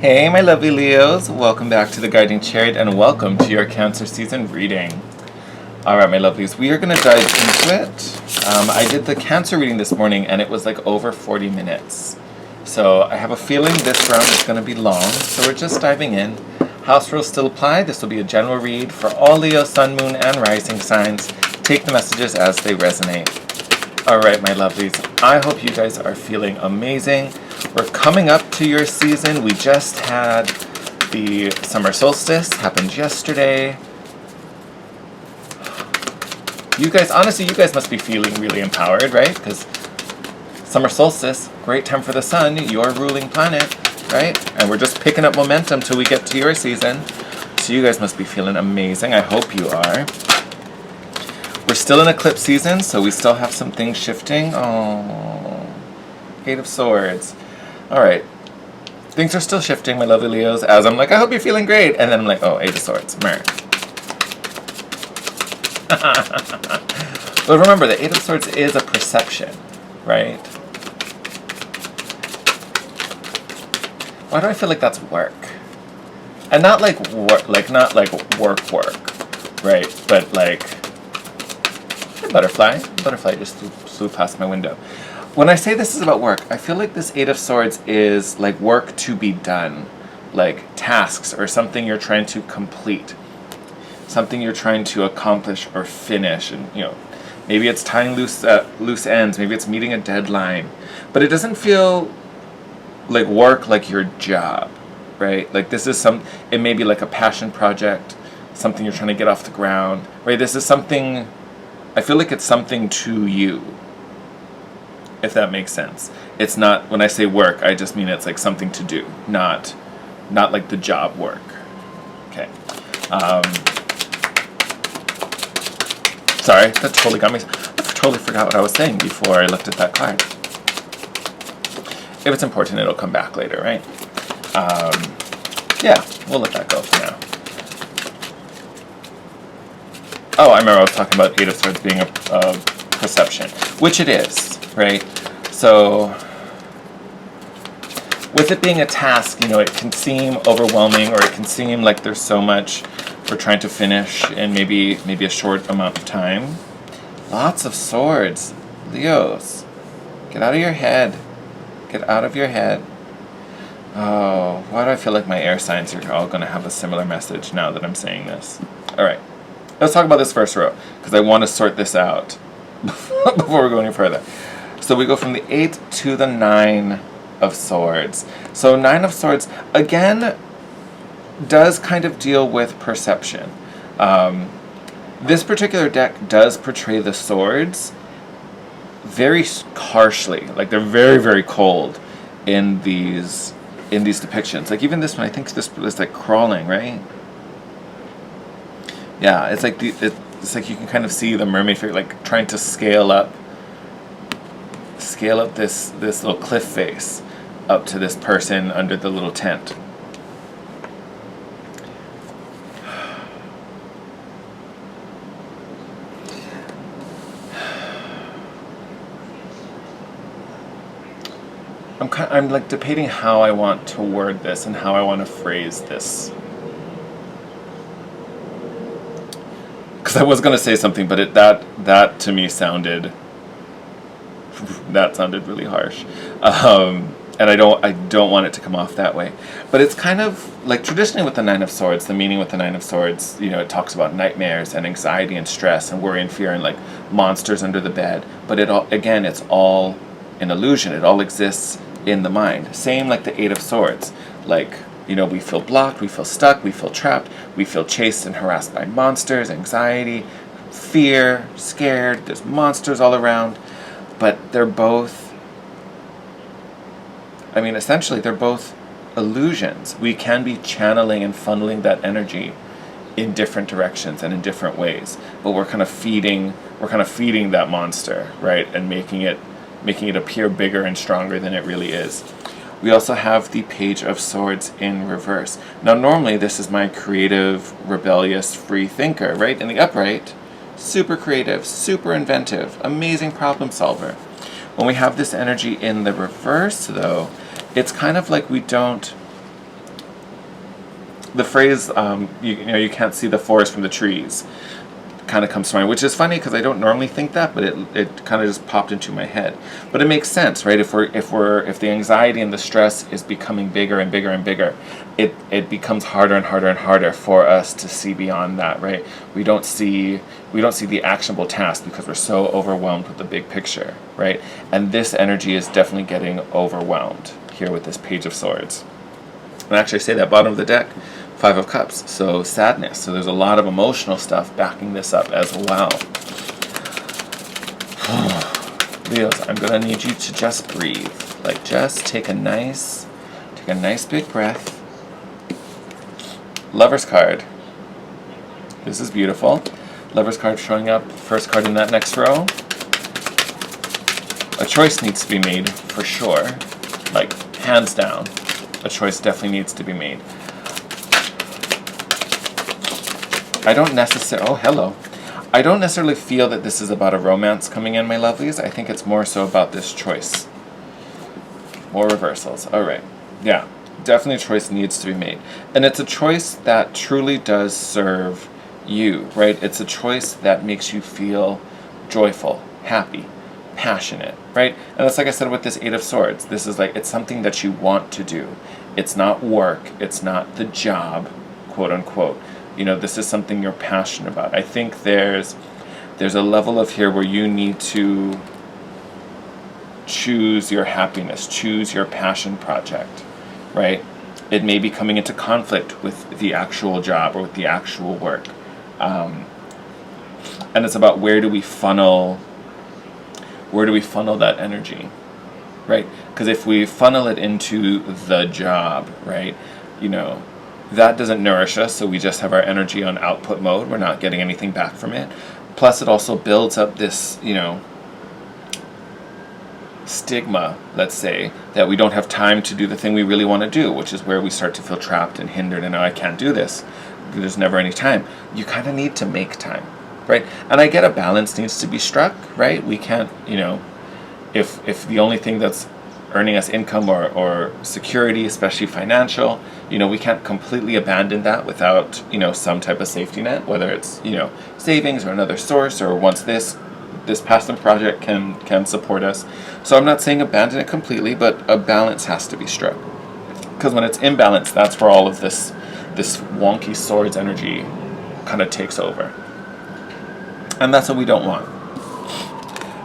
Hey my lovely Leos, welcome back to the Guiding Chariot and welcome to your Cancer season reading. Alright my lovelies, we are going to dive into it. I did the Cancer reading this morning and it was like over 40 minutes. So I have a feeling this round is going to be long, so we're just diving in. House rules still apply. This will be a general read for all Leo, Sun, Moon, and Rising signs. Take the messages as they resonate. Alright my lovelies, I hope you guys are feeling amazing. We're coming up to your season. We just had the summer solstice, happened yesterday. You guys, honestly, you guys must be feeling really empowered, right? Because summer solstice, great time for the sun, your ruling planet, right? And we're just picking up momentum till we get to your season. So you guys must be feeling amazing. I hope you are. We're still in eclipse season, so we still have some things shifting. Oh, Eight of Swords. All right, things are still shifting, my lovely Leos, as I'm like, I hope you're feeling great. And then I'm like, oh, Eight of Swords, Mer. But remember, the Eight of Swords is a perception, right? Why do I feel like that's work? And not like work, not like work, right? But like, butterfly just flew past my window. When I say this is about work, I feel like this Eight of Swords is like work to be done, like tasks or something you're trying to complete, something you're trying to accomplish or finish, and maybe it's tying loose ends, maybe it's meeting a deadline, but it doesn't feel like work, like your job, right? Like this is it may be like a passion project, something you're trying to get off the ground, right? This is something, I feel like it's something to you, if that makes sense. It's not, when I say work, I just mean it's like something to do, not like the job work. Okay. Sorry, that totally got me. I totally forgot what I was saying before I looked at that card. If it's important, it'll come back later, right? Yeah, we'll let that go for now. Oh, I remember I was talking about Eight of Swords being a perception, which it is, right? So, with it being a task, it can seem overwhelming, or it can seem like there's so much we're trying to finish in maybe a short amount of time. Lots of swords, Leos. Get out of your head. Get out of your head. Oh, why do I feel like my air signs are all going to have a similar message now that I'm saying this? All right. Let's talk about this first row, because I want to sort this out before we go any further. So we go from the 8 to the 9 of Swords. So 9 of Swords, again, does kind of deal with perception. This particular deck does portray the swords very harshly. Like they're very, very cold in these depictions. Like even this one, I think this is like crawling, right? Yeah, it's like it's like you can kind of see the mermaid figure like trying to scale up this little cliff face up to this person under the little tent. I'm like debating how I want to word this and how I want to phrase this. Because I was going to say something, but that to me sounded really harsh, and I don't want it to come off that way. But it's kind of like traditionally with the Nine of Swords, the meaning with the Nine of Swords, it talks about nightmares and anxiety and stress and worry and fear and like monsters under the bed. But it's all an illusion. It all exists in the mind. Same like the Eight of Swords, like. We feel blocked, we feel stuck, we feel trapped, we feel chased and harassed by monsters, anxiety, fear, scared, there's monsters all around. But they're both, essentially they're both illusions. We can be channeling and funneling that energy in different directions and in different ways. But we're kind of feeding that monster, right? And making it appear bigger and stronger than it really is. We also have the Page of Swords in reverse. Now normally this is my creative, rebellious, free thinker, right? In the upright, super creative, super inventive, amazing problem solver. When we have this energy in the reverse though, it's kind of like we don't the phrase, you know, you can't see the forest from the trees, kind of comes to mind, which is funny because I don't normally think that, but it kind of just popped into my head. But it makes sense, right? If the anxiety and the stress is becoming bigger and bigger and bigger, it becomes harder and harder and harder for us to see beyond that, right? We don't see the actionable task because we're so overwhelmed with the big picture, right? And this energy is definitely getting overwhelmed here with this Page of Swords. And actually, I say that bottom of the deck, Five of Cups, so sadness. So there's a lot of emotional stuff backing this up as well. Leos, I'm gonna need you to just breathe. Like, just take a nice big breath. Lover's card. This is beautiful. Lover's card showing up, first card in that next row. A choice needs to be made for sure. Like, hands down. A choice definitely needs to be made. I don't necessarily feel that this is about a romance coming in, my lovelies. I think it's more so about this choice. More reversals. All right. Yeah, definitely a choice needs to be made. And it's a choice that truly does serve you, right? It's a choice that makes you feel joyful, happy, passionate, right? And that's like I said with this Eight of Swords. This is like, it's something that you want to do. It's not work. It's not the job, quote unquote. You know, this is something you're passionate about. I think there's a level of here where you need to choose your happiness, choose your passion project, right? It may be coming into conflict with the actual job or with the actual work. And it's about where do we funnel that energy, right? Because if we funnel it into the job, right, you know, that doesn't nourish us, so we just have our energy on output mode. We're not getting anything back from it. Plus, it also builds up this, you know, stigma, let's say, that we don't have time to do the thing we really want to do, which is where we start to feel trapped and hindered, and I can't do this. There's never any time. You kind of need to make time, right? And I get a balance needs to be struck, right? We can't, you know, if the only thing that's earning us income or security, especially financial, you know, we can't completely abandon that without, you know, some type of safety net, whether it's, you know, savings or another source, or once this passion project can support us. So I'm not saying abandon it completely, but a balance has to be struck. Because when it's imbalanced, that's where all of this wonky swords energy kind of takes over. And that's what we don't want.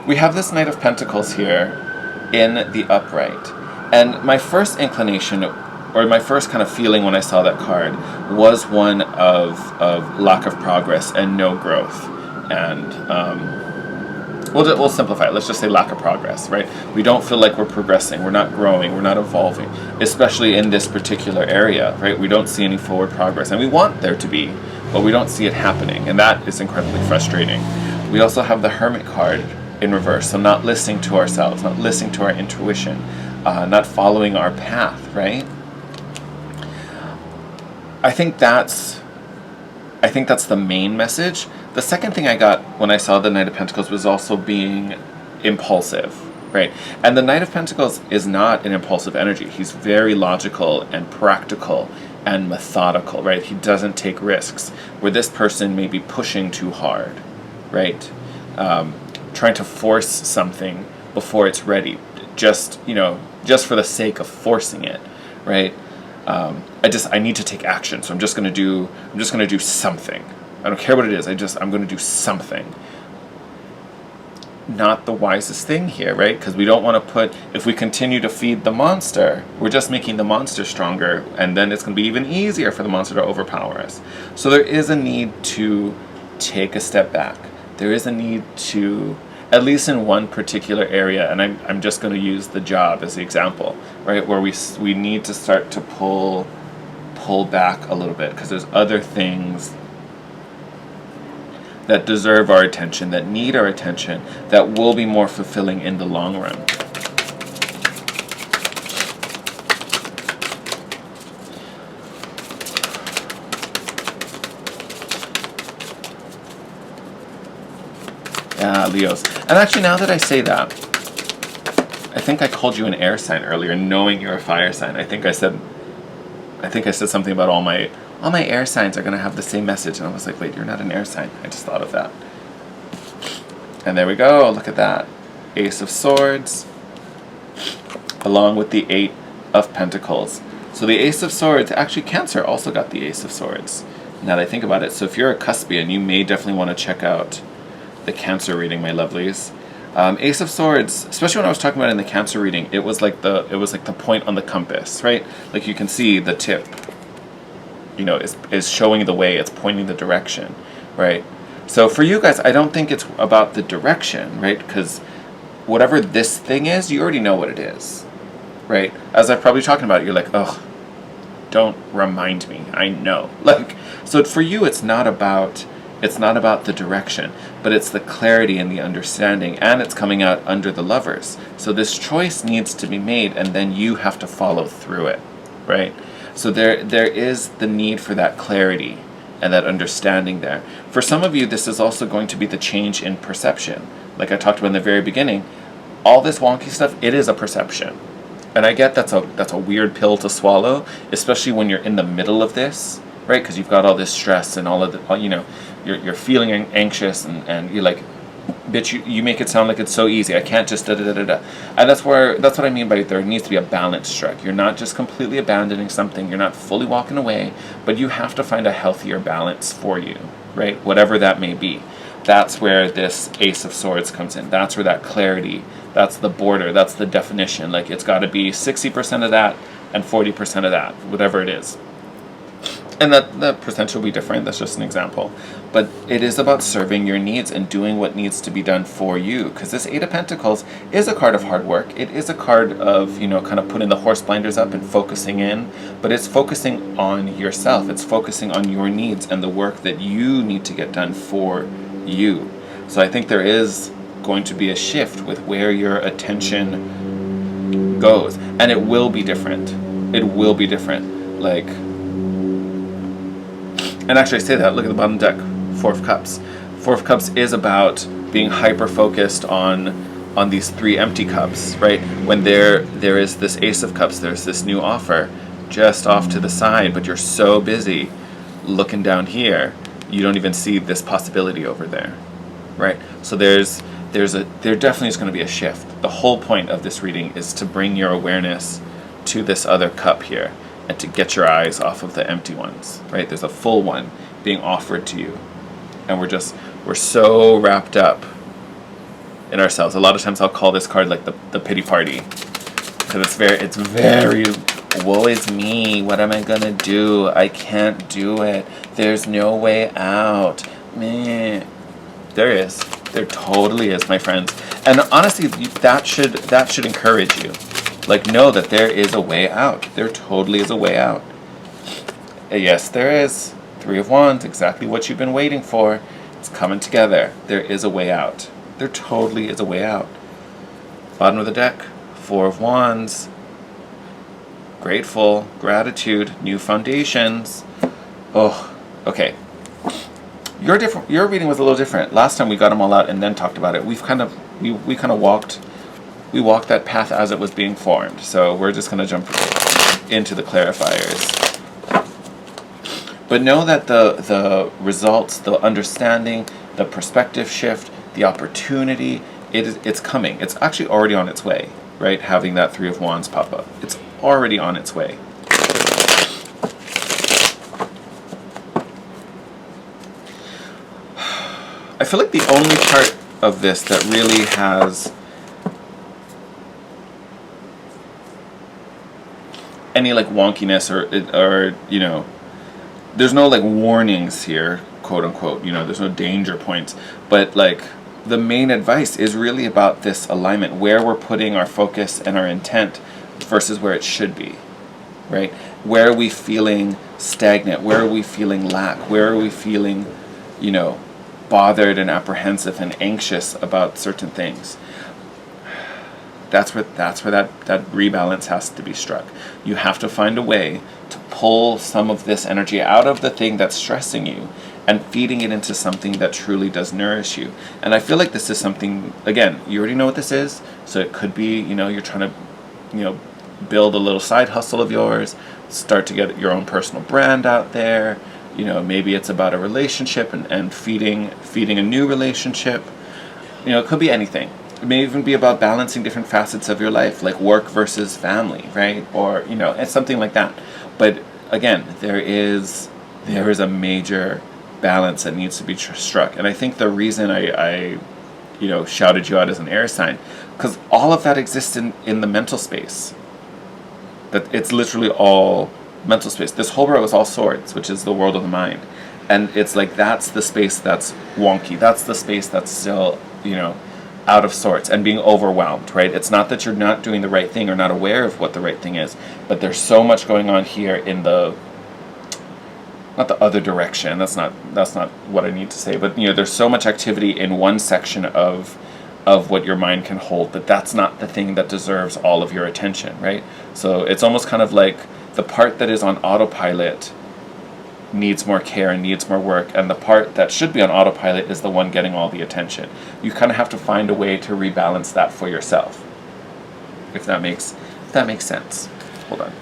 We have this Knight of Pentacles here in the upright. And my first inclination, or my first kind of feeling when I saw that card, was one of lack of progress and no growth. And we'll simplify it. Let's just say lack of progress, right? We don't feel like we're progressing. We're not growing. We're not evolving, especially in this particular area, right? We don't see any forward progress. And we want there to be, but we don't see it happening. And that is incredibly frustrating. We also have the Hermit card in reverse. So not listening to ourselves, not listening to our intuition, not following our path, right? I think that's the main message. The second thing I got when I saw the Knight of Pentacles was also being impulsive, right? And the Knight of Pentacles is not an impulsive energy. He's very logical and practical and methodical, right? He doesn't take risks, where this person may be pushing too hard, right? Trying to force something before it's ready, just for the sake of forcing it, right? I need to take action, so I'm just gonna do something. I don't care what it is. I'm gonna do something. Not the wisest thing here, right? Because we don't want to if we continue to feed the monster, we're just making the monster stronger, and then it's gonna be even easier for the monster to overpower us. So there is a need to take a step back. There is a need to, at least in one particular area, and I'm just going to use the job as the example, right, where we need to start to pull back a little bit, because there's other things that deserve our attention, that need our attention, that will be more fulfilling in the long run. Leos. And actually, now that I say that, I think I called you an air sign earlier, knowing you're a fire sign. I think I said something about all all my air signs are going to have the same message. And I was like, wait, you're not an air sign. I just thought of that. And there we go. Look at that. Ace of Swords, along with the 8 of Pentacles. So the Ace of Swords, actually Cancer also got the Ace of Swords, now that I think about it. So if you're a Cuspian, you may definitely want to check out the Cancer reading, my lovelies. Ace of Swords, especially when I was talking about it in the Cancer reading, it was like the point on the compass, right? Like you can see the tip, you know, is showing the way, it's pointing the direction, right? So for you guys, I don't think it's about the direction, right? Because whatever this thing is, you already know what it is, right? As I'm probably talking about it, you're like, oh, don't remind me, I know. Like, so for you, it's not about the direction, but it's the clarity and the understanding, and it's coming out under the Lovers. So this choice needs to be made, and then you have to follow through it, right? So there is the need for that clarity and that understanding there. For some of you, this is also going to be the change in perception. Like I talked about in the very beginning, all this wonky stuff, it is a perception. And I get that's a weird pill to swallow, especially when you're in the middle of this, right? Because you've got all this stress and all of the, you know, you're feeling anxious and you're like, bitch, you make it sound like it's so easy. I can't just da-da-da-da-da. And that's what I mean by there needs to be a balance struck. You're not just completely abandoning something. You're not fully walking away, but you have to find a healthier balance for you, right? Whatever that may be. That's where this Ace of Swords comes in. That's where that clarity, that's the border, that's the definition. Like it's got to be 60% of that and 40% of that, whatever it is. And that percentage will be different. That's just an example. But it is about serving your needs and doing what needs to be done for you. Because this 8 of Pentacles is a card of hard work. It is a card of, you know, kind of putting the horse blinders up and focusing in. But it's focusing on yourself. It's focusing on your needs and the work that you need to get done for you. So I think there is going to be a shift with where your attention goes. And it will be different. It will be different. Like... And actually I say that, look at the bottom deck, 4 of Cups. 4 of Cups is about being hyper-focused on these 3 empty cups, right? When there is this Ace of Cups, there's this new offer just off to the side, but you're so busy looking down here, you don't even see this possibility over there, right? So there definitely is going to be a shift. The whole point of this reading is to bring your awareness to this other cup here, and to get your eyes off of the empty ones, right? There's a full one being offered to you. And we're so wrapped up in ourselves. A lot of times I'll call this card like the pity party. Because it's very, woe is me, what am I gonna do? I can't do it. There's no way out. Meh. There is. There totally is, my friends. And honestly, that should encourage you. Like, know that there is a way out. There totally is a way out. Yes, there is. 3 of Wands, exactly what you've been waiting for. It's coming together. There is a way out. There totally is a way out. Bottom of the deck, 4 of Wands. Grateful, gratitude, new foundations. Oh, okay. Your reading was a little different. Last time we got them all out and then talked about it. We kind of walked that path as it was being formed. So we're just going to jump into the clarifiers. But know that the results, the understanding, the perspective shift, the opportunity, it's coming. It's actually already on its way, right? Having that 3 of Wands pop up. It's already on its way. I feel like the only part of this that really has any like wonkiness or you know, there's no like warnings here, quote unquote, you know, there's no danger points, but like the main advice is really about this alignment, where we're putting our focus and our intent versus where it should be, right? Where are we feeling stagnant? Where are we feeling lack? Where are we feeling, you know, bothered and apprehensive and anxious about certain things? That's where that rebalance has to be struck. You have to find a way to pull some of this energy out of the thing that's stressing you and feeding it into something that truly does nourish you. And I feel like this is something, again, you already know what this is, so it could be, you know, you're trying to, you know, build a little side hustle of yours, start to get your own personal brand out there. You know, maybe it's about a relationship and feeding a new relationship. You know, it could be anything. It may even be about balancing different facets of your life, like work versus family, right? Or, you know, it's something like that. But again, there is a major balance that needs to be struck. And I think the reason I you know, shouted you out as an air sign, because all of that exists in the mental space. That it's literally all mental space. This whole row is all swords, which is the world of the mind. And it's like, that's the space that's wonky. That's the space that's still, you know, out of sorts and being overwhelmed, right? It's not that you're not doing the right thing or not aware of what the right thing is, but there's so much going on here in the, not the other direction, that's not what I need to say, but you know, there's so much activity in one section of what your mind can hold that's not the thing that deserves all of your attention, right? So it's almost kind of like the part that is on autopilot needs more care and needs more work, and the part that should be on autopilot is the one getting all the attention. You kind of have to find a way to rebalance that for yourself, if that makes sense. Hold on.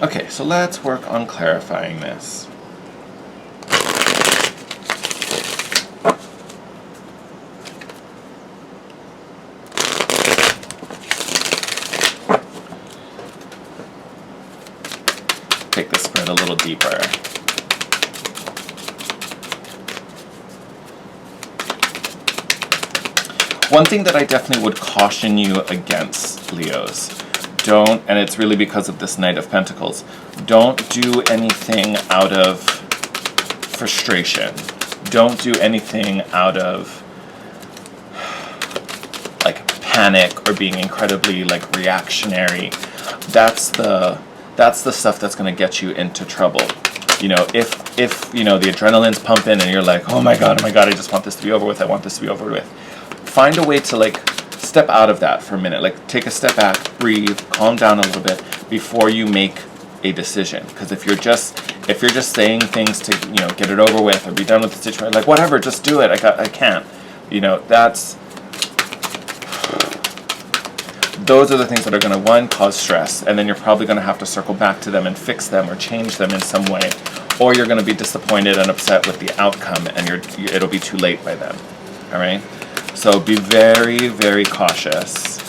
Okay, so let's work on clarifying this. Take this spread a little deeper. One thing that I definitely would caution you against, Leos, don't, and it's really because of this Knight of Pentacles, don't do anything out of frustration. Don't do anything out of like panic or being incredibly like reactionary. That's the stuff that's going to get you into trouble. You know, if you know the adrenaline's pumping and you're like, oh my god, I just want this to be over with, I want this to be over with. Find a way to like step out of that for a minute. Like take a step back, breathe, calm down a little bit before you make a decision. Because if you're just saying things to, you know, get it over with or be done with the situation, like whatever, just do it. I can't. You know, those are the things that are going to, one, cause stress, and then you're probably going to have to circle back to them and fix them or change them in some way, or you're going to be disappointed and upset with the outcome, and it'll be too late by then. All right? So be very, very cautious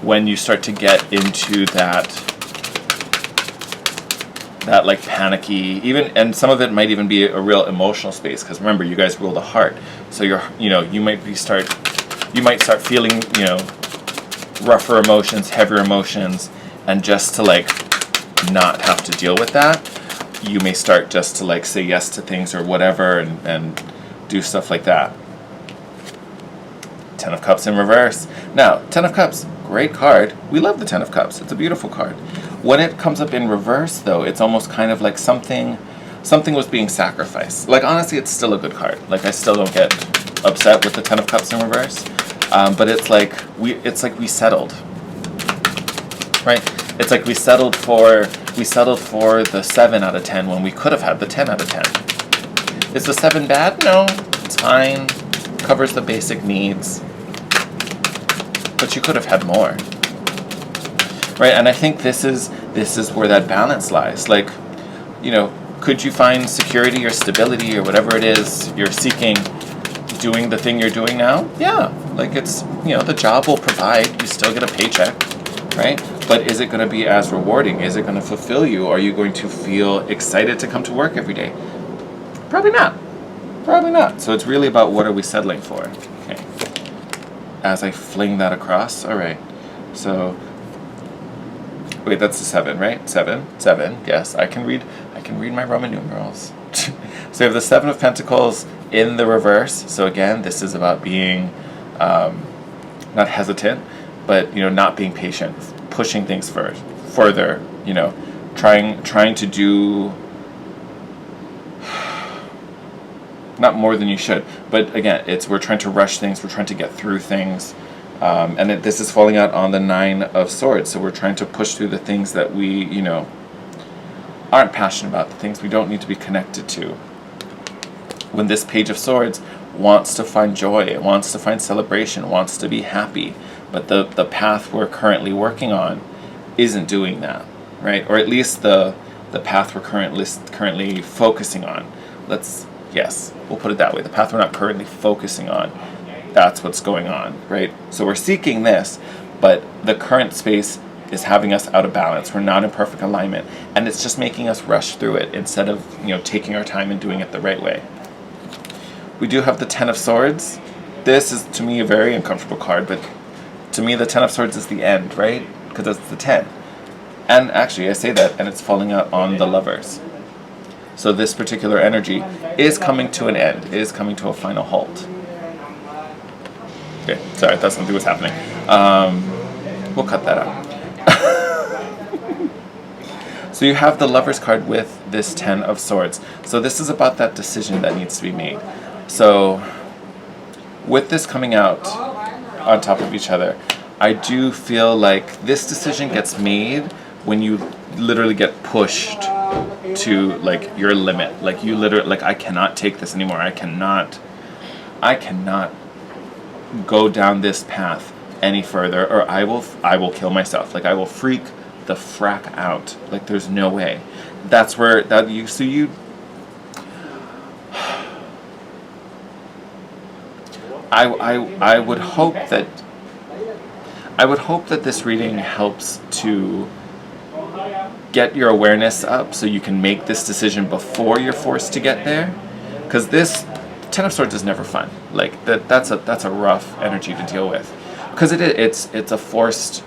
when you start to get into that like panicky, even, and some of it might even be a real emotional space, because remember, you guys rule the heart. So you might start feeling, you know, rougher emotions, heavier emotions, and just to like not have to deal with that, you may start just to like say yes to things or whatever and do stuff like that. Ten of Cups in reverse. Now, Ten of Cups, great card. We love the Ten of Cups. It's a beautiful card. When it comes up in reverse, though, it's almost kind of like something was being sacrificed. Like, honestly, it's still a good card. Like, I still don't get upset with the Ten of Cups in reverse. But it's like we settled, right? It's like we settled for the 7 out of 10 when we could have had the 10 out of 10. Is the 7 bad? No, it's fine. Covers the basic needs. But you could have had more, right? And I think this is where that balance lies. Like, you know, could you find security or stability or whatever it is you're seeking doing the thing you're doing now? Yeah, like it's, you know, the job will provide, you still get a paycheck, right? But is it going to be as rewarding? Is it going to fulfill you? Are you going to feel excited to come to work every day? Probably not. Probably not. So it's really about what are we settling for. Okay. As I fling that across, all right. So, wait, that's the 7, right? 7, yes. I can read my Roman numerals. So you have the 7 of Pentacles in the reverse. So again, this is about being not hesitant, but, you know, not being patient, pushing things further, you know, trying to do not more than you should. But again, we're trying to rush things, we're trying to get through things. And this is falling out on the 9 of Swords. So we're trying to push through the things that we, you know, aren't passionate about, the things we don't need to be connected to. When this Page of Swords wants to find joy, it wants to find celebration, wants to be happy, but the path we're currently working on isn't doing that, right? Or at least the path we're currently focusing on. Yes, we'll put it that way. The path we're not currently focusing on, that's what's going on, right? So we're seeking this, but the current space is having us out of balance. We're not in perfect alignment, and it's just making us rush through it instead of, taking our time and doing it the right way. We do have the Ten of Swords. This is, to me, a very uncomfortable card, but to me, the Ten of Swords is the end, right? Because it's the 10. And actually, I say that, and it's falling out on the Lovers. So this particular energy is coming to an end, is coming to a final halt. Okay, sorry, I thought something was happening. We'll cut that out. So you have the Lovers card with this Ten of Swords. So this is about that decision that needs to be made. So with this coming out on top of each other, I do feel like this decision gets made when you literally get pushed to like your limit. Like you literally, like, I cannot take this anymore. I cannot go down this path any further, or I will kill myself. Like, I will freak the frack out. Like, there's no way. That's where I would hope that this reading helps to get your awareness up so you can make this decision before you're forced to get there. Because this Ten of Swords is never fun. Like, that's a rough energy to deal with. Because it's a forced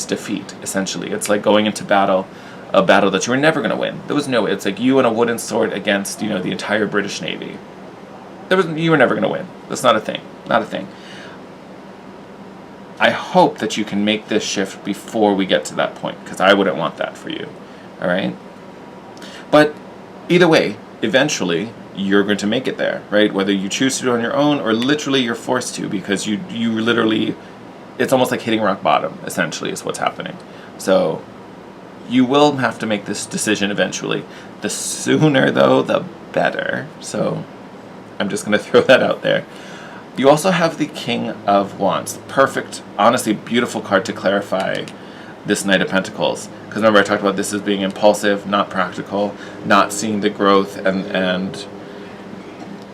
defeat, essentially. It's like going into a battle that you were never going to win. There was no way. It's like you and a wooden sword against, the entire British Navy. You were never going to win. That's not a thing. Not a thing. I hope that you can make this shift before we get to that point, because I wouldn't want that for you. All right? But either way, eventually, you're going to make it there, right? Whether you choose to do it on your own or literally you're forced to, because you literally, it's almost like hitting rock bottom, essentially, is what's happening. So you will have to make this decision eventually. The sooner, though, the better. So I'm just going to throw that out there. You also have the King of Wands. Perfect, honestly, beautiful card to clarify this Knight of Pentacles. Because remember, I talked about this as being impulsive, not practical, not seeing the growth and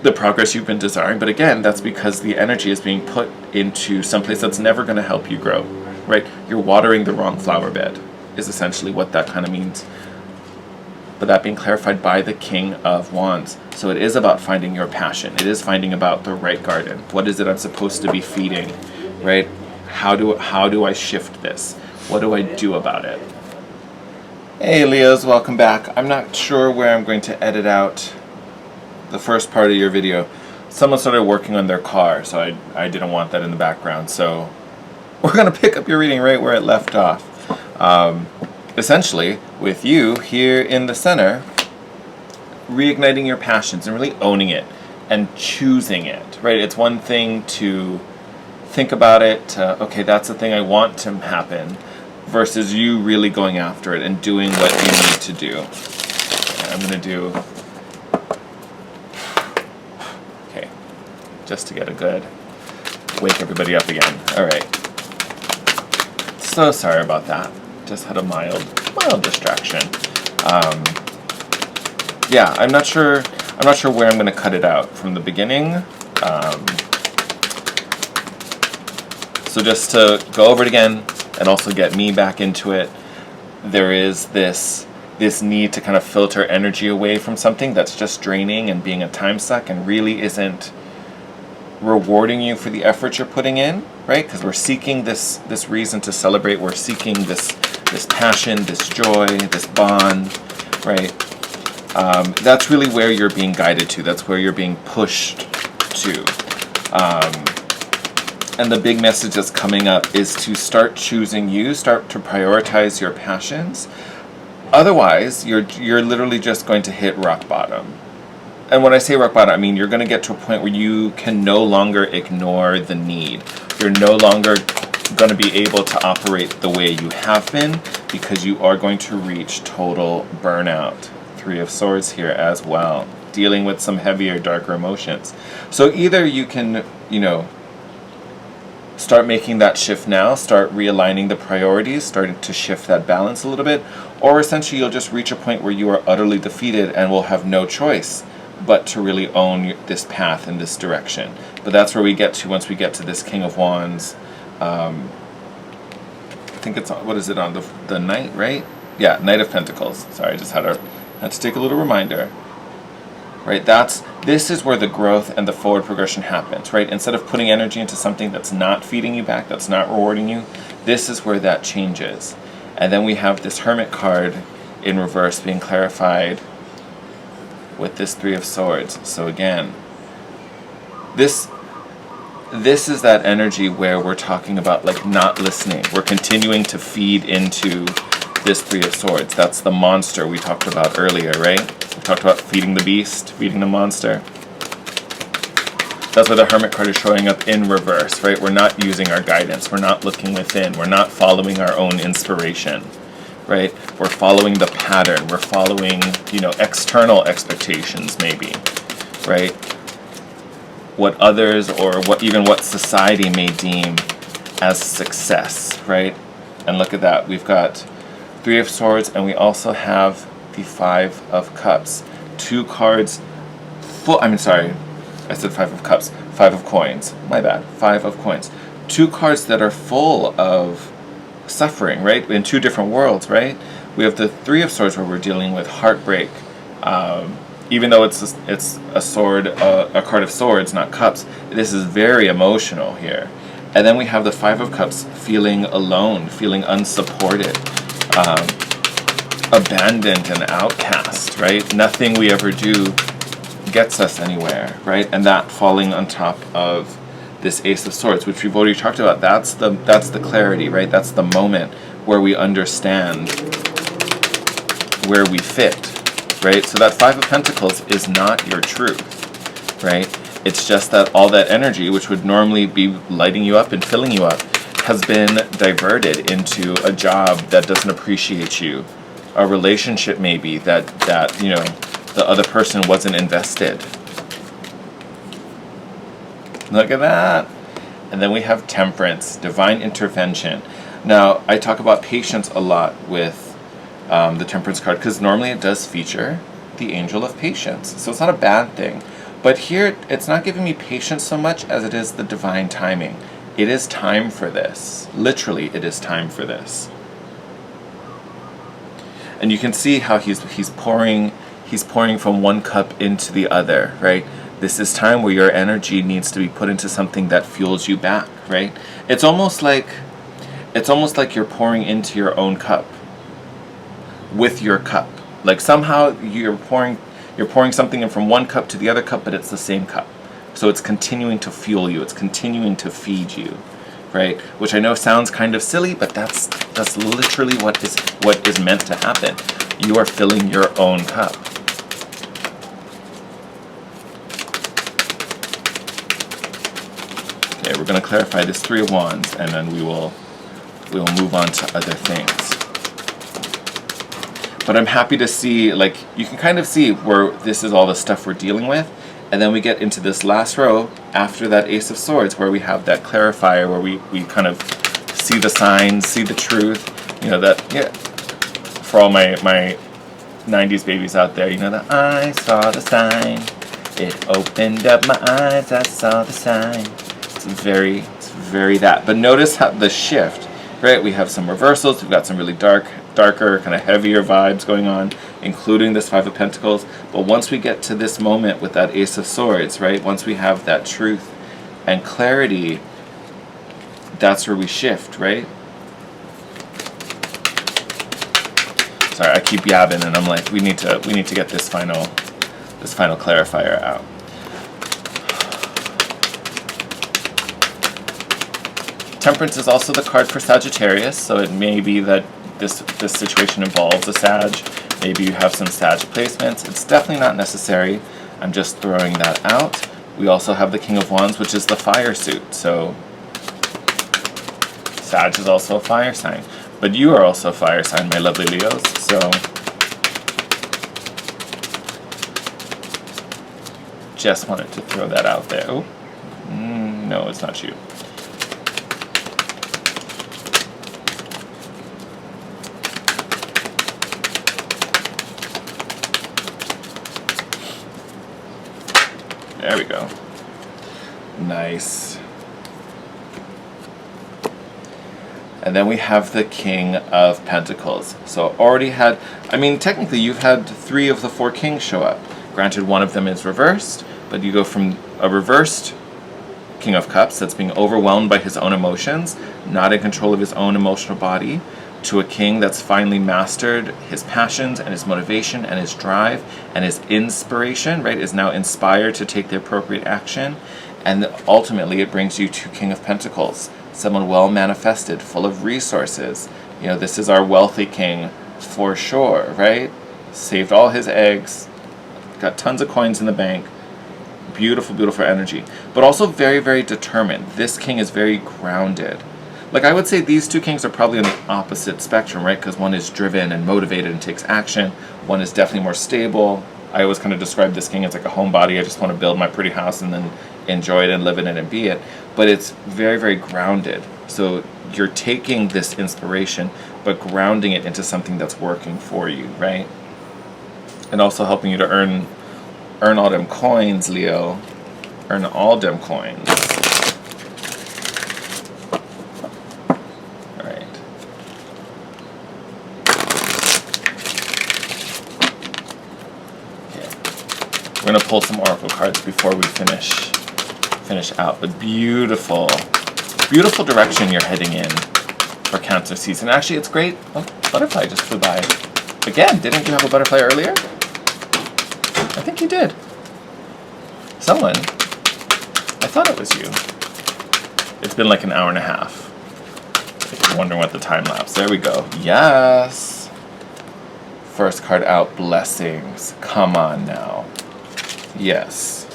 the progress you've been desiring. But again, that's because the energy is being put into someplace that's never going to help you grow, right? You're watering the wrong flower bed, is essentially what that kind of means. But that being clarified by the King of Wands. So it is about finding your passion. It is finding about the right garden. What is it I'm supposed to be feeding, right? How do I shift this? What do I do about it? Hey Leos, welcome back. I'm not sure where I'm going to edit out the first part of your video. Someone started working on their car, so I didn't want that in the background. So we're going to pick up your reading right where it left off. Essentially, with you here in the center, reigniting your passions and really owning it and choosing it, right? It's one thing to think about it, okay, that's the thing I want to happen, versus you really going after it and doing what you need to do. I'm going to do, okay, just to get a good, wake everybody up again. All right. So sorry about that. Just had a mild distraction. Yeah, I'm not sure where I'm going to cut it out from the beginning. So just to go over it again and also get me back into it, there is this need to kind of filter energy away from something that's just draining and being a time suck and really isn't rewarding you for the effort you're putting in, right? Because we're seeking this reason to celebrate. We're seeking this passion, this joy, this bond, right? That's really where you're being guided to. That's where you're being pushed to. And the big message that's coming up is to start choosing you, start to prioritize your passions. Otherwise, you're literally just going to hit rock bottom. And when I say rock bottom, I mean you're going to get to a point where you can no longer ignore the need. You're no longer going to be able to operate the way you have been, because you are going to reach total burnout. Three of Swords here as well, dealing with some heavier, darker emotions. So either you can, start making that shift now, start realigning the priorities, starting to shift that balance a little bit, or essentially you'll just reach a point where you are utterly defeated and will have no choice but to really own this path in this direction. But that's where we get to once we get to this King of Wands. I think it's, what is it on, the Knight, right? Yeah, Knight of Pentacles. Sorry, I just had to take a little reminder. Right, this is where the growth and the forward progression happens, right? Instead of putting energy into something that's not feeding you back, that's not rewarding you, this is where that changes. And then we have this Hermit card in reverse being clarified with this Three of Swords. So again, this is that energy where we're talking about like not listening. We're continuing to feed into this Three of Swords. That's the monster we talked about earlier, right? We talked about feeding the beast, feeding the monster. That's why the Hermit card is showing up in reverse, right? We're not using our guidance. We're not looking within. We're not following our own inspiration, right? We're following the pattern. We're following, external expectations maybe, right? What others or what society may deem as success, right? And look at that. We've got Three of Swords, and we also have the Five of Cups. Two cards I said Five of Cups. Five of Coins. My bad. Five of Coins. Two cards that are full of suffering, right? In two different worlds, right? We have the Three of Swords where we're dealing with heartbreak. Even though it's a sword, a card of swords, not cups, this is very emotional here. And then we have the Five of Cups, feeling alone, feeling unsupported, abandoned and outcast, right? Nothing we ever do gets us anywhere, right? And that falling on top of this Ace of Swords, which we've already talked about, that's the clarity, right? That's the moment where we understand where we fit, right? So that Five of Pentacles is not your truth, right? It's just that all that energy, which would normally be lighting you up and filling you up, has been diverted into a job that doesn't appreciate you, a relationship maybe that the other person wasn't invested. Look at that. And then we have Temperance, divine intervention. Now, I talk about patience a lot with the Temperance card because normally it does feature the Angel of Patience. So it's not a bad thing. But here, it's not giving me patience so much as it is the divine timing. It is time for this. Literally, it is time for this. And you can see how he's pouring from one cup into the other, right? This is time where your energy needs to be put into something that fuels you back, right? It's almost like you're pouring into your own cup with your cup. Like somehow you're pouring something in from one cup to the other cup, but it's the same cup. So it's continuing to fuel you. It's continuing to feed you, right? Which I know sounds kind of silly, but that's literally what is meant to happen. You are filling your own cup. Okay, we're going to clarify this Three of Wands, and then we will move on to other things. But I'm happy to see, like, you can kind of see where this is all the stuff we're dealing with. And then we get into this last row after that Ace of Swords where we have that clarifier where we kind of see the signs, see the truth. For all my 90s babies out there, that I saw the sign. It opened up my eyes, I saw the sign. It's very that. But notice how the shift, right? We have some reversals, we've got some really darker, kind of heavier vibes going on, including this Five of Pentacles. But once we get to this moment with that Ace of Swords, right? Once we have that truth and clarity, that's where we shift, right? Sorry, I keep yabbing, and I'm like, we need to get this final clarifier out. Temperance is also the card for Sagittarius, so it may be that this situation involves a Sag. Maybe you have some Sag placements. It's definitely not necessary. I'm just throwing that out. We also have the King of Wands, which is the fire suit. So Sag is also a fire sign. But you are also a fire sign, my lovely Leos. So just wanted to throw that out there. Oh, no, it's not you. There we go. Nice. And then we have the King of Pentacles. So already had, I mean, technically you've had 3 of the 4 kings show up. Granted, one of them is reversed, but you go from a reversed King of Cups that's being overwhelmed by his own emotions, not in control of his own emotional body, to a king that's finally mastered his passions and his motivation and his drive and his inspiration, right, is now inspired to take the appropriate action. And ultimately it brings you to King of Pentacles, someone well manifested, full of resources. You know, this is our wealthy king for sure, right? Saved all his eggs, got tons of coins in the bank. Beautiful, beautiful energy. But also very, very determined. This king is very grounded. Like, I would say these 2 kings are probably on the opposite spectrum, right? Because one is driven and motivated and takes action. One is definitely more stable. I always kind of describe this king as like a homebody. I just want to build my pretty house and then enjoy it and live in it and be it. But it's very, very grounded. So you're taking this inspiration, but grounding it into something that's working for you, right? And also helping you to earn all them coins, Leo. Earn all them coins. We're gonna pull some oracle cards before we finish out. But beautiful, beautiful direction you're heading in for Cancer season. Actually, it's great. Oh, butterfly just flew by. Again, didn't you have a butterfly earlier? I think you did. Someone. I thought it was you. It's been like an hour and a half. If you're wondering what the time lapse. There we go. Yes. First card out, blessings. Come on now. Yes.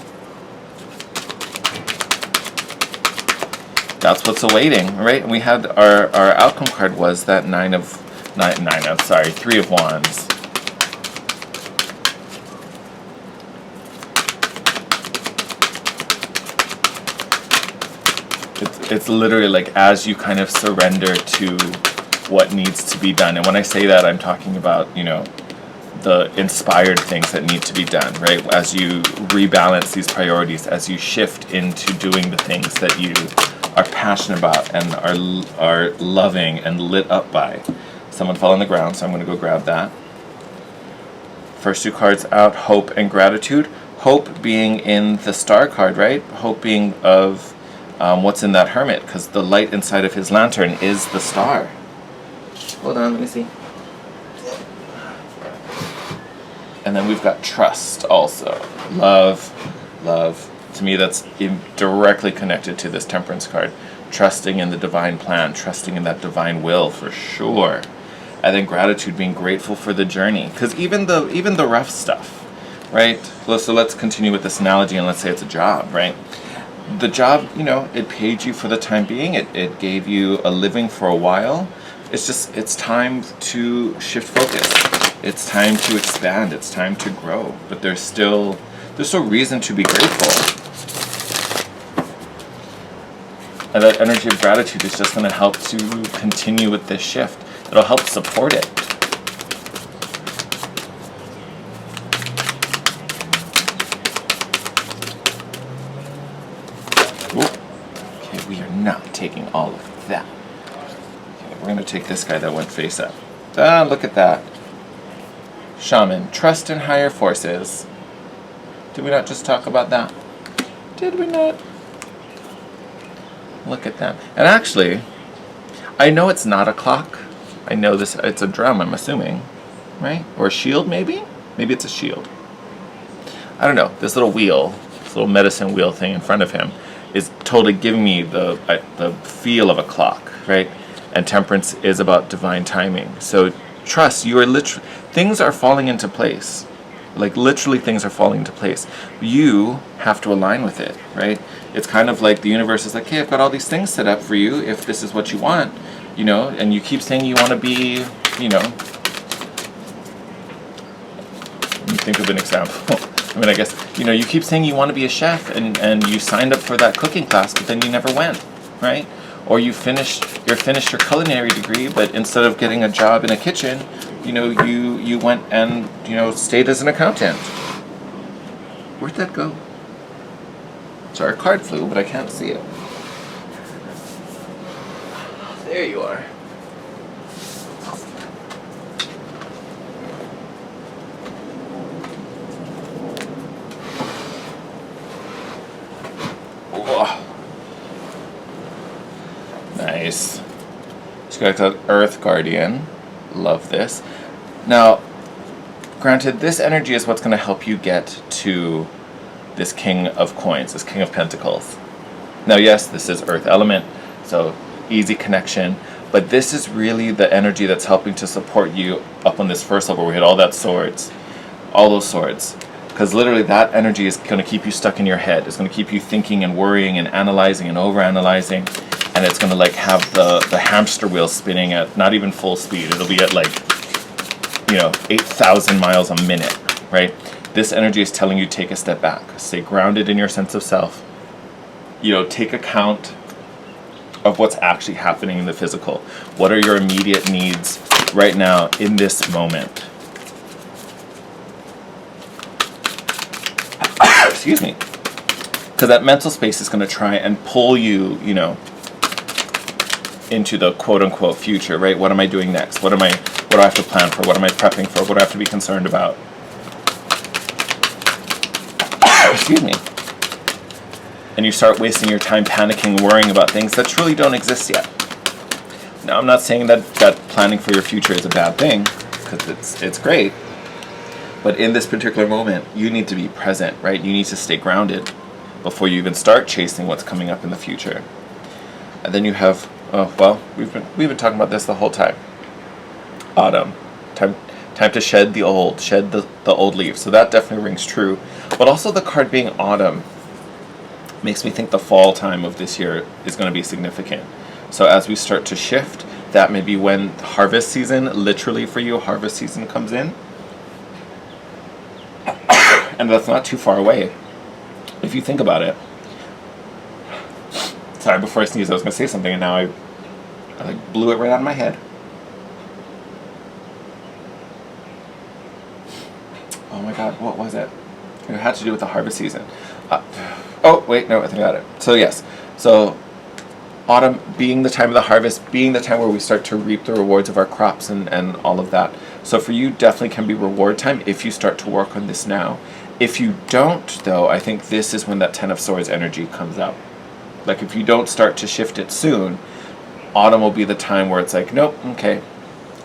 That's what's awaiting, right? And we had our outcome card was that 3 of Wands. It's literally like as you kind of surrender to what needs to be done. And when I say that, I'm talking about, you know, the inspired things that need to be done, right? As you rebalance these priorities, as you shift into doing the things that you are passionate about and are loving and lit up by. Someone fell on the ground, so I'm going to go grab that. First 2 cards out, hope and gratitude. Hope being in the star card, right? Hope being of what's in that hermit, because the light inside of his lantern is the star. Hold on, let me see. And then we've got trust also. Love. To me, that's directly connected to this Temperance card. Trusting in the divine plan, trusting in that divine will for sure. And then gratitude, being grateful for the journey. Because even the rough stuff, right? So let's continue with this analogy and let's say it's a job, right? The job, you know, it paid you for the time being. It gave you a living for a while. It's time to shift focus. It's time to expand. It's time to grow. But there's still reason to be grateful. And that energy of gratitude is just going to help to continue with this shift. It'll help support it. Ooh. Okay, we are not taking all of that. Okay, we're going to take this guy that went face up. Ah, look at that. Shaman, trust in higher forces. Did we not just talk about that? Did we not? Look at that. And actually, I know it's not a clock. I know this, it's a drum, I'm assuming. Right? Or a shield, maybe? Maybe it's a shield. I don't know. This little wheel, this little medicine wheel thing in front of him is totally giving me the feel of a clock, right? And Temperance is about divine timing. So trust, you are literally, things are falling into place. Like literally things are falling into place. You have to align with it, right? It's kind of like the universe is like, hey, I've got all these things set up for you if this is what you want, you know, and you keep saying you want to be, you know, let me think of an example. I mean, I guess, you know, you keep saying you want to be a chef and you signed up for that cooking class, but then you never went, right? Or you finished your culinary degree, but instead of getting a job in a kitchen, you know, you went and, you know, stayed as an accountant. Where'd that go? Sorry, a card flew, but I can't see it. There you are. Whoa. Nice. So you got the Earth Guardian. Love this. Now, granted, this energy is what's going to help you get to this King of Coins, this King of Pentacles. Now, yes, this is Earth element, so easy connection, but this is really the energy that's helping to support you up on this first level where we hit all those swords, because literally that energy is going to keep you stuck in your head. It's going to keep you thinking and worrying and analyzing and overanalyzing, and it's going to like have the hamster wheel spinning at not even full speed. It'll be at like, 8,000 miles a minute, right? This energy is telling you take a step back, stay grounded in your sense of self, take account of what's actually happening in the physical. What are your immediate needs right now in this moment? Excuse me. Because that mental space is going to try and pull you, into the quote-unquote future, right? What am I doing next? What do I have to plan for? What am I prepping for? What do I have to be concerned about? Excuse me. And you start wasting your time panicking, worrying about things that truly don't exist yet. Now, I'm not saying that planning for your future is a bad thing, because it's great. But in this particular moment, you need to be present, right? You need to stay grounded before you even start chasing what's coming up in the future. And then you have, we've been talking about this the whole time. Autumn. Time to shed the old leaves. So that definitely rings true. But also the card being autumn makes me think the fall time of this year is going to be significant. So as we start to shift, that may be when harvest season, literally for you, harvest season comes in. And that's not too far away, if you think about it. Sorry, before I sneezed, I was going to say something, and now I like blew it right out of my head. Oh my god, what was it? It had to do with the harvest season. Oh, wait, no, I think I got it. So yes, so autumn being the time of the harvest, being the time where we start to reap the rewards of our crops and all of that. So for you, definitely can be reward time if you start to work on this now. If you don't, though, I think this is when that Ten of Swords energy comes out. Like if you don't start to shift it soon, autumn will be the time where it's like, nope, okay,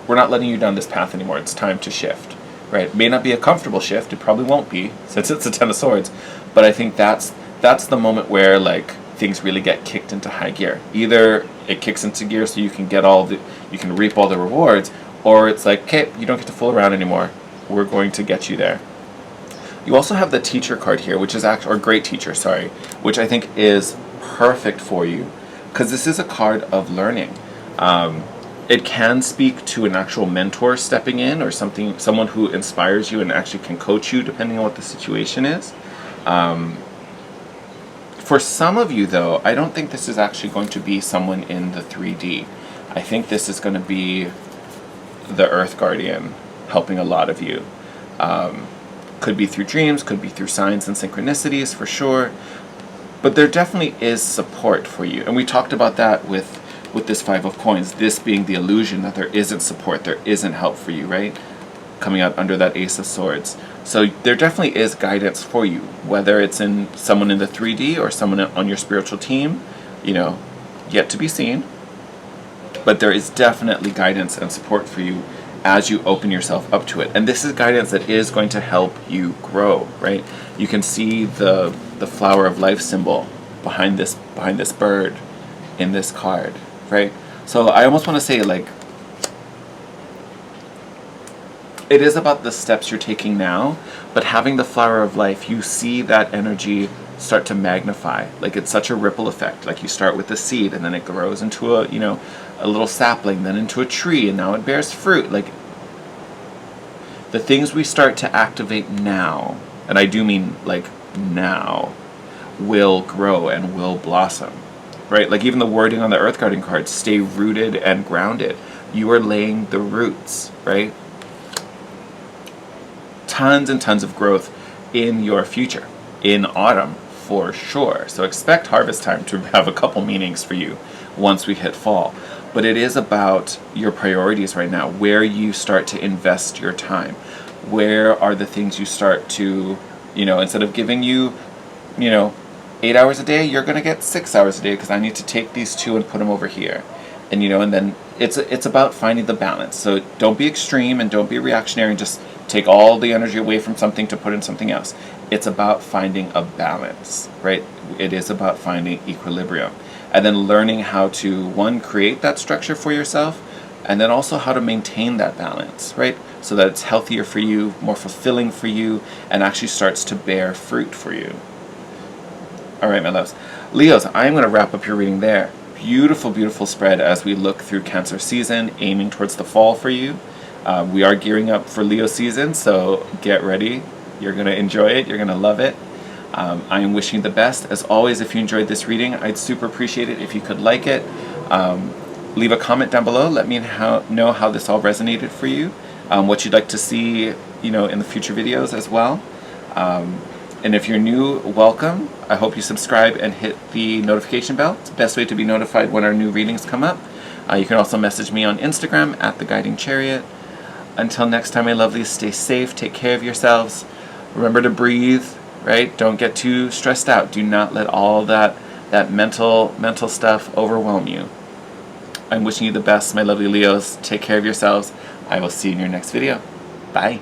we're not letting you down this path anymore. It's time to shift, right? It may not be a comfortable shift. It probably won't be, since it's a Ten of Swords. But I think that's the moment where like things really get kicked into high gear. Either it kicks into gear so you can reap all the rewards, or it's like, okay, you don't get to fool around anymore. We're going to get you there. You also have the teacher card here, which is or great teacher, sorry, which I think is perfect for you, because this is a card of learning. It can speak to an actual mentor stepping in, or someone who inspires you and actually can coach you depending on what the situation is. For some of you, though, I don't think this is actually going to be someone in the 3D. I think this is going to be the Earth Guardian helping a lot of you. Could be through dreams, could be through signs and synchronicities, for sure. But there definitely is support for you. And we talked about that with this Five of Coins, this being the illusion that there isn't support, there isn't help for you, right? Coming out under that Ace of Swords. So there definitely is guidance for you, whether it's in someone in the 3D or someone on your spiritual team, yet to be seen. But there is definitely guidance and support for you as you open yourself up to it. And this is guidance that is going to help you grow, right? You can see the flower of life symbol behind this bird in this card, right? So I almost want to say, like, it is about the steps you're taking now, but having the flower of life, you see that energy start to magnify. Like, it's such a ripple effect. Like, you start with the seed, and then it grows into a little sapling, then into a tree, and now it bears fruit. Like, the things we start to activate now, and I do mean like now, will grow and will blossom, right? Like even the wording on the Earth Guardian card, stay rooted and grounded. You are laying the roots, right? Tons and tons of growth in your future, in autumn, for sure. So expect harvest time to have a couple meanings for you once we hit fall. But it is about your priorities right now, where you start to invest your time. Where are the things you start to, instead of giving you, 8 hours a day, you're going to get 6 hours a day because I need to take these 2 and put them over here. And then it's about finding the balance. So don't be extreme and don't be reactionary and just take all the energy away from something to put in something else. It's about finding a balance, right? It is about finding equilibrium. And then learning how to, one, create that structure for yourself, and then also how to maintain that balance, right? So that it's healthier for you, more fulfilling for you, and actually starts to bear fruit for you. All right, my loves. Leos, I'm going to wrap up your reading there. Beautiful, beautiful spread as we look through Cancer season, aiming towards the fall for you. We are gearing up for Leo season, so get ready. You're going to enjoy it. You're going to love it. I am wishing you the best. As always, if you enjoyed this reading, I'd super appreciate it if you could like it. Leave a comment down below. Let me know how this all resonated for you. What you'd like to see, in the future videos as well. And if you're new, welcome. I hope you subscribe and hit the notification bell. It's the best way to be notified when our new readings come up. You can also message me on Instagram at The Guiding Chariot. Until next time, my lovelies, stay safe, take care of yourselves. Remember to breathe, right? Don't get too stressed out. Do not let all that mental stuff overwhelm you. I'm wishing you the best, my lovely Leos. Take care of yourselves. I will see you in your next video. Bye.